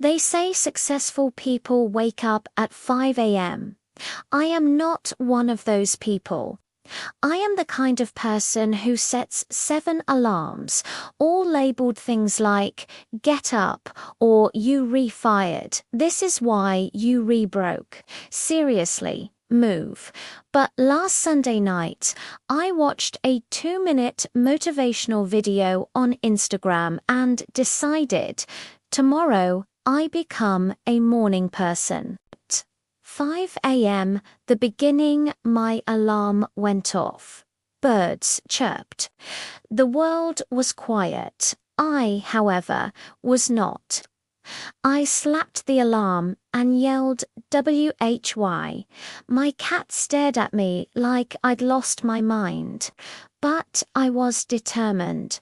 They say successful people wake up at 5 a.m. I am not one of those people. I am the kind of person who sets 7 alarms, all labeled things like get up or you re-fired. This is why you re-broke. Seriously, move. But last Sunday night, I watched a 2-minute motivational video on Instagram and decided, tomorrow I become a morning person. 5 a.m. the beginning my alarm went off. Birds chirped. The world was quiet. I, however, was not. I slapped the alarm and yelled WHY. My cat stared at me like I'd lost my mind. But I was determined.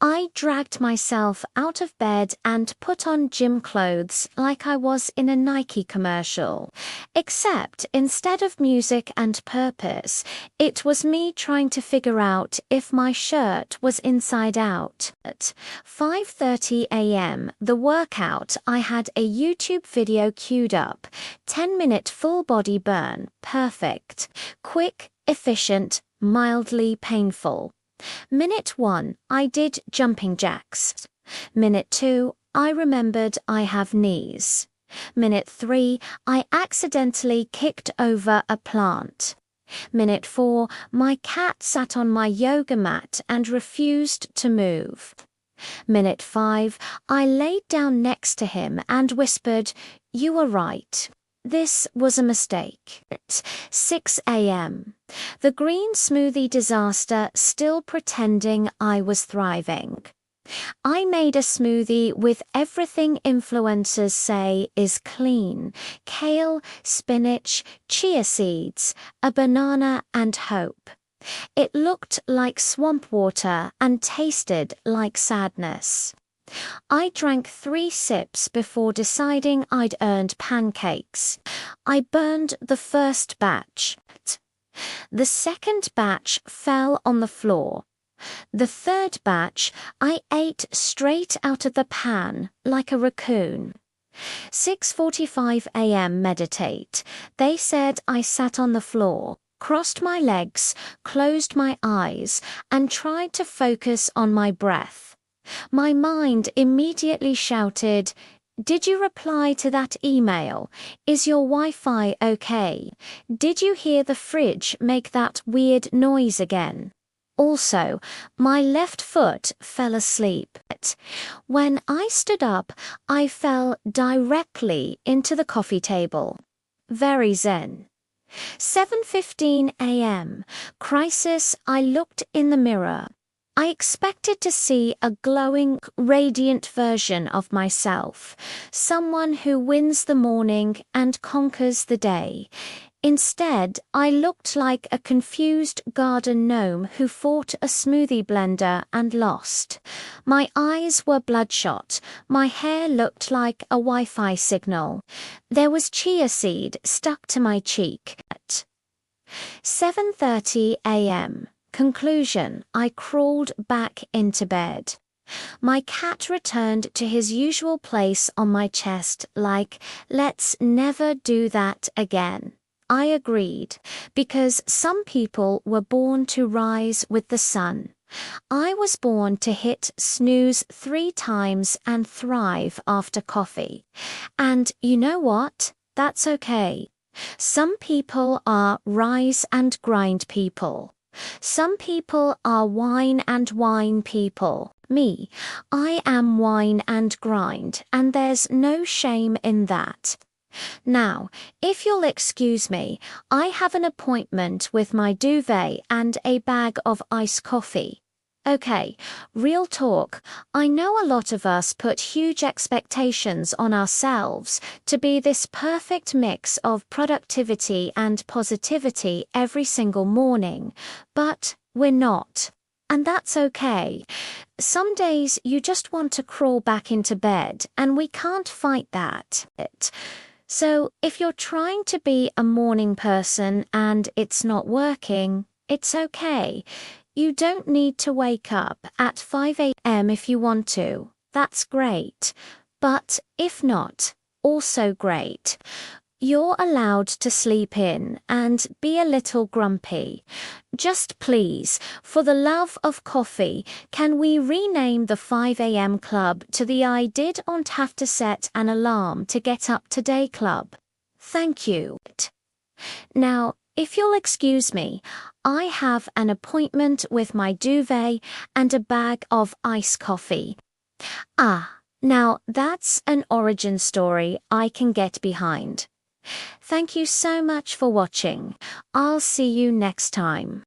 I dragged myself out of bed and put on gym clothes like I was in a Nike commercial. Except instead of music and purpose, it was me trying to figure out if my shirt was inside out. At 5:30 a.m., the workout, I had a YouTube video queued up. 10-minute full body burn. Perfect. Quick, efficient, mildly painful. Minute 1, I did jumping jacks. Minute 2, I remembered I have knees. Minute 3, I accidentally kicked over a plant. Minute 4, my cat sat on my yoga mat and refused to move. Minute 5, I laid down next to him and whispered, "You were right. This was a mistake." 6 a.m. The green smoothie disaster, still pretending I was thriving. I made a smoothie with everything influencers say is clean: kale, spinach, chia seeds, a banana and hope. It looked like swamp water and tasted like sadness. I drank 3 sips before deciding I'd earned pancakes. I burned the first batch. The second batch fell on the floor. The third batch I ate straight out of the pan like a raccoon. 6:45 a.m. meditate. They said I sat on the floor, crossed my legs, closed my eyes, and tried to focus on my breath. My mind immediately shouted, "Did you reply to that email? Is your Wi-Fi okay? Did you hear the fridge make that weird noise again?" Also, my left foot fell asleep. When I stood up, I fell directly into the coffee table. Very zen. 7:15 a.m. Crisis. I looked in the mirror. I expected to see a glowing, radiant version of myself, someone who wins the morning and conquers the day. Instead, I looked like a confused garden gnome who fought a smoothie blender and lost. My eyes were bloodshot. My hair looked like a Wi-Fi signal. There was chia seed stuck to my cheek. At 7:30 a.m. Conclusion. I crawled back into bed. My cat returned to his usual place on my chest like, "Let's never do that again." I agreed, because some people were born to rise with the sun. I was born to hit snooze 3 times and thrive after coffee. And you know what? That's okay. Some people are rise and grind people. Some people are wine and wine people. Me, I am wine and grind, and there's no shame in that. Now, if you'll excuse me, I have an appointment with my duvet and a bag of iced coffee. Okay, real talk. I know a lot of us put huge expectations on ourselves to be this perfect mix of productivity and positivity every single morning, but we're not. And that's okay. Some days you just want to crawl back into bed, and we can't fight that. So if you're trying to be a morning person and it's not working, it's okay. You don't need to wake up at 5 a.m. if you want to. That's great. But if not, also great. You're allowed to sleep in and be a little grumpy. Just please, for the love of coffee, can we rename the 5 a.m. club to the I didn't have to set an alarm to get up today club? Thank you. Now, if you'll excuse me, I have an appointment with my duvet and a bag of iced coffee. Now that's an origin story I can get behind. Thank you so much for watching. I'll see you next time.